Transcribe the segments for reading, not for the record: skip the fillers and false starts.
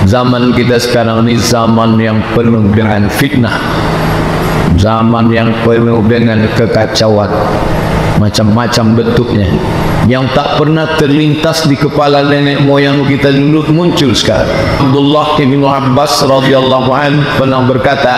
Zaman kita sekarang ini zaman yang penuh dengan fitnah, zaman yang penuh dengan kekacauan macam-macam bentuknya, yang tak pernah terlintas di kepala nenek moyang kita dulu muncul sekarang. Abdullah bin Abbas radhiyallahu anhu pernah berkata,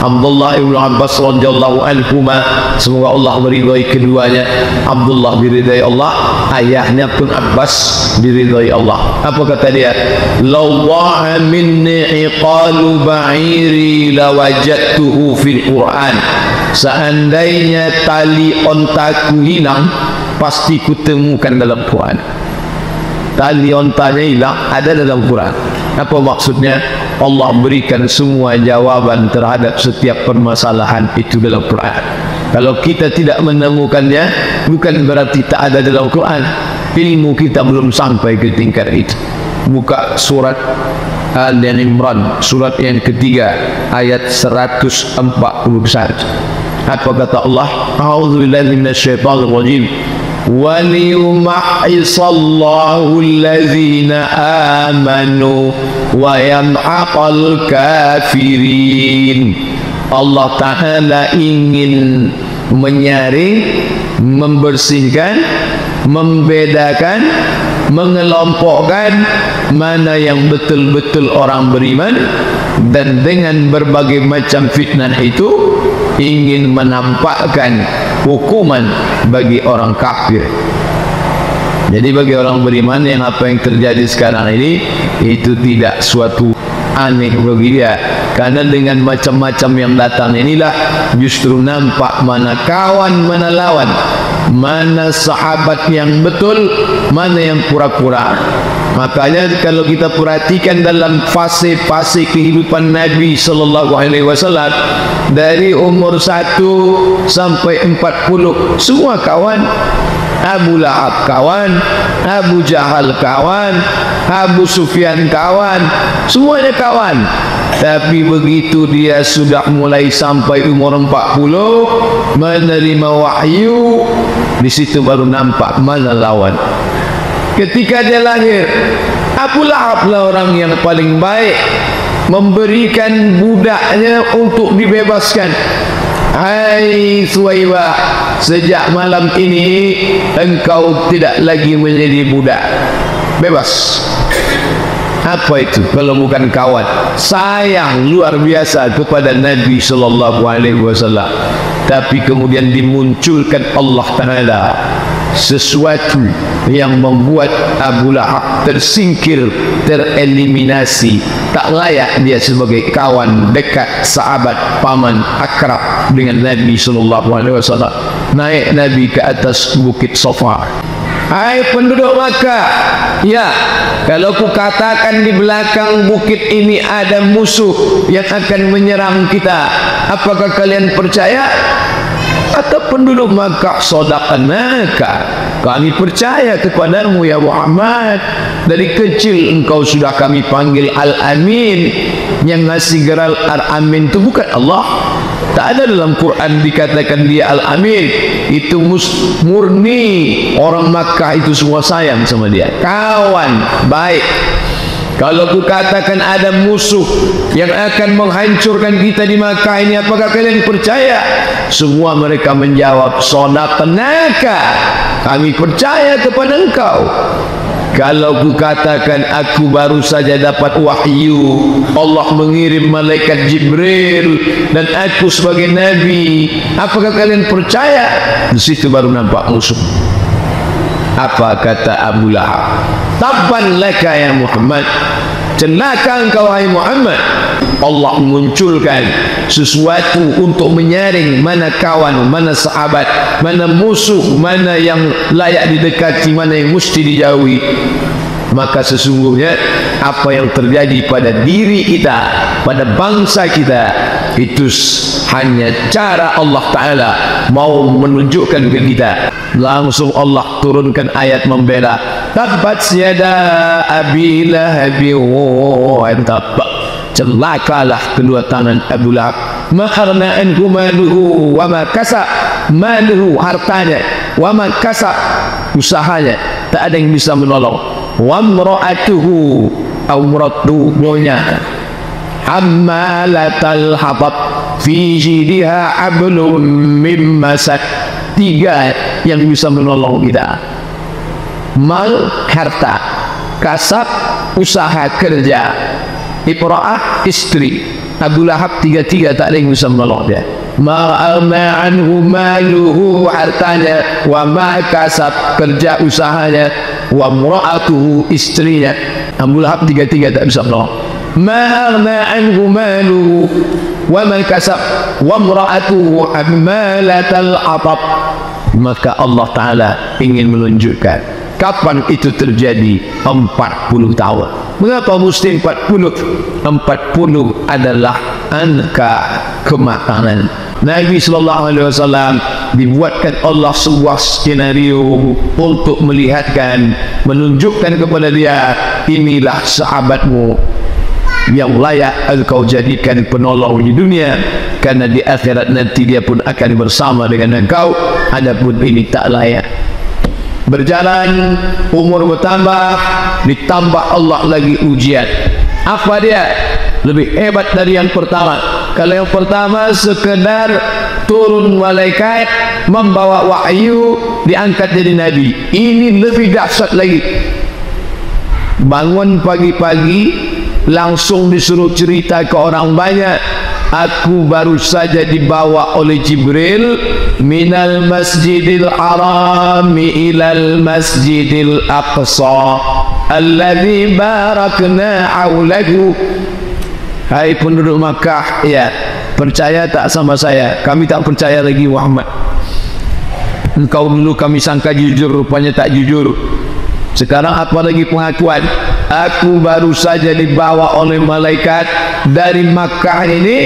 Abdullah bin Abbas radhiyallahu anhuma, semoga Allah meridai keduanya. Abdullah diridai Allah, ayahnya pun Abbas diridai Allah. Apa kata dia? Lawa'a minni iqalu ba'iri lawajadtuhu fil Quran. Seandainya tali ontaku hilang, pasti kutemukan dalam Quran. Tali ontanya hilang, ada dalam Quran. Apa maksudnya? Allah berikan semua jawaban terhadap setiap permasalahan itu dalam Quran. Kalau kita tidak menemukannya, bukan berarti tak ada dalam Quran. Ilmu kita belum sampai ke tingkat itu. Buka surat Al-Imran, surat yang ketiga, ayat 141. Apa kata Allah? A'udzubillahi minasyaitonir rajim. وَلِيُمَحِّصَ اللَّهُ الَّذِينَ آمَنُوا وَيَمْحَقَ الْكَافِرِينَ. Allah Ta'ala ingin menyaring, membersihkan, membedakan, mengelompokkan mana yang betul-betul orang beriman, dan dengan berbagai macam fitnah itu ingin menampakkan hukuman bagi orang kafir. Jadi bagi orang beriman, yang apa yang terjadi sekarang ini itu tidak suatu aneh bagi dia, karena dengan macam-macam yang datang inilah justru nampak mana kawan, mana lawan, mana sahabat yang betul, mana yang pura-pura. Makanya kalau kita perhatikan dalam fase-fase kehidupan Nabi sallallahu alaihi wasallam, dari umur 1 sampai 40 semua kawan. Abu Lahab kawan, Abu Jahal kawan, Abu Sufyan kawan, semuanya kawan. Tapi begitu dia sudah mulai sampai umur 40, menerima wahyu, di situ baru nampak mana lawan. Ketika dia lahir, Abu Lahab lah orang yang paling baik, memberikan budaknya untuk dibebaskan. Hai Suwaibah, sejak malam ini engkau tidak lagi menjadi budak, bebas. Apa itu kalau bukan kawan? Sayang luar biasa kepada Nabi sallallahu alaihi wasallam. Tapi kemudian dimunculkan Allah Ta'ala sesuatu yang membuat Abu Lahab tersingkir, tereliminasi, tak layak dia sebagai kawan dekat, sahabat, paman, akrab dengan Nabi sallallahu alaihi wasallam. Naik Nabi ke atas bukit Safa. Hai penduduk Makkah, ya, kalau ku katakan di belakang bukit ini ada musuh yang akan menyerang kita, apakah kalian percaya? Kata penduduk Makkah, sadaqnaka, kami percaya kepadamu ya Muhammad. Dari kecil engkau sudah kami panggil Al-Amin. Yang ngasih gelar Al-Amin itu bukan Allah. Tak ada dalam Quran dikatakan dia Al-Amin. Itu murni orang Makkah itu semua sayang sama dia, kawan baik. Kalau ku katakan ada musuh yang akan menghancurkan kita di Makkah ini, apakah kalian percaya? Semua mereka menjawab, sadaqnaka, kami percaya kepada engkau. Kalau ku katakan aku baru saja dapat wahyu, Allah mengirim malaikat Jibril dan aku sebagai nabi, apakah kalian percaya? Di situ baru nampak musuh. Apa kata Abu Lahab? Tabban laka ya Muhammad, celaka engkau hai Muhammad. Allah munculkan sesuatu untuk menyaring mana kawan, mana sahabat, mana musuh, mana yang layak didekati, mana yang mesti dijauhi. Maka sesungguhnya apa yang terjadi pada diri kita, pada bangsa kita, itu hanya cara Allah Ta'ala mau menunjukkan ke kita. Langsung Allah turunkan ayat membela. Tabbat yada abi lahabin wa tab. Celakalah kedua tangan Abu Lahab. Maharna anhu maluhu wa ma kasab. Maluhu hartanya, wa ma kasab usahanya, tak ada yang bisa menolong. Wa imra'atuhu, aurat tubuhnya. Hammalatal hatab, fi jidha hablum min masad. 3 yang bisa menolong kita: mal, harta; kasab, usaha kerja; imra'ah, istri. Abu Lahab 3 tak ada yang bisa menolong dia. Ma'alna anhu maluhu, hartanya; wa ma kasab, kerja usahanya; wa mura'atuhu, istrinya. Abu Lahab 3 tak bisa menolong. Ma'alna anhu maluhu wa ma kasab wa mura'atuhu hammalatal hatab. Maka Allah Ta'ala ingin menunjukkan kapan itu terjadi. 40 tahun. Mengapa mesti 40? 40 adalah angka kematangan. Nabi SAW dibuatkan Allah sebuah skenario untuk melihatkan, menunjukkan kepada dia, inilah sahabatmu yang layak engkau jadikan penolong di dunia, karena di akhirat nanti dia pun akan bersama dengan engkau. Adapun ini tak layak. Berjalan, umur bertambah, ditambah Allah lagi ujian. Apa dia? Lebih hebat dari yang pertama. Kalau yang pertama sekedar turun malaikat membawa wahyu, diangkat jadi nabi. Ini lebih dahsyat lagi. Bangun pagi-pagi langsung disuruh cerita ke orang banyak, aku baru saja dibawa oleh Jibril minal masjidil harami ilal masjidil aqsa alladhi barakna hawlahu. Hai penduduk Makkah, ya, percaya tak sama saya? Kami tak percaya lagi Muhammad. Engkau dulu kami sangka jujur, rupanya tak jujur. Sekarang apa lagi pengakuan? Aku baru saja dibawa oleh malaikat dari Makkah ini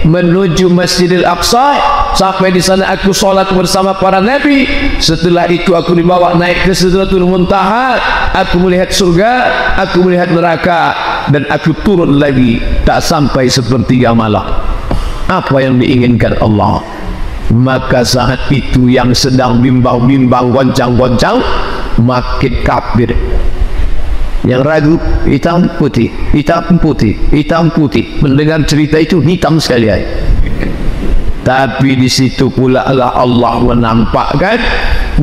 menuju Masjidil Aqsa. Sampai di sana aku solat bersama para nabi. Setelah itu aku dibawa naik ke Sidratul Muntaha. Aku melihat surga, aku melihat neraka, dan aku turun lagi. Tak sampai sepertiga malam. Apa yang diinginkan Allah? Maka saat itu yang sedang bimbang-bimbang, goncang-goncang, makin kafir. Yang ragu, hitam putih, hitam putih, hitam putih. Mendengar cerita itu hitam sekali. Tapi di situ pula Allah menampakkan,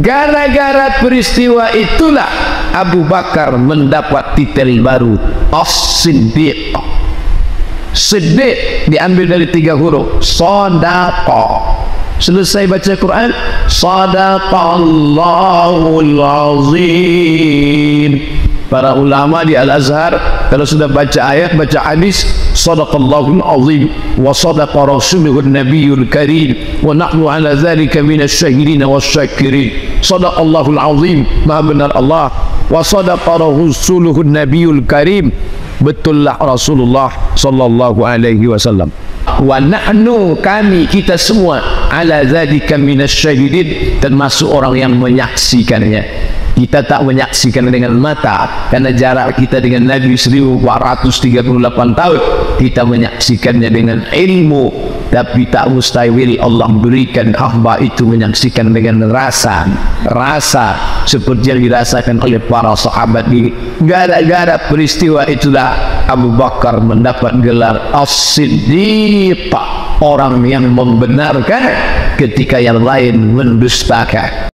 gara-gara peristiwa itulah Abu Bakar mendapat titel baru, As-Siddiq. Siddiq diambil dari 3 huruf, Shadaqa. Selesai baca Quran, Sadaqallahul Azim. Para ulama di Al-Azhar kalau sudah baca ayat, baca hadis, Sadaqallahul Azim wa sadaqa rasuluhun nabiyul karim wa nahnu ala dhalika minas syahidin wasyakirin. Sadaqallahul Azim, maha benar Allah, wa sadaqa rasuluhun nabiyul karim, betullah Rasulullah sallallahu alaihi wasallam. Wa nahnu, kami, kita semua, ala dzalika minasyahidin, termasuk orang yang menyaksikannya. Kita tak menyaksikan dengan mata karena jarak kita dengan Nabi 1438 tahun. Kita menyaksikannya dengan ilmu, tapi tak mustahil Allah berikan hamba itu menyaksikan dengan rasa seperti yang dirasakan oleh para sahabat ini. Gara-gara peristiwa itulah Abu Bakar mendapat gelar As-Siddiq, orang yang membenarkan ketika yang lain mendustakan.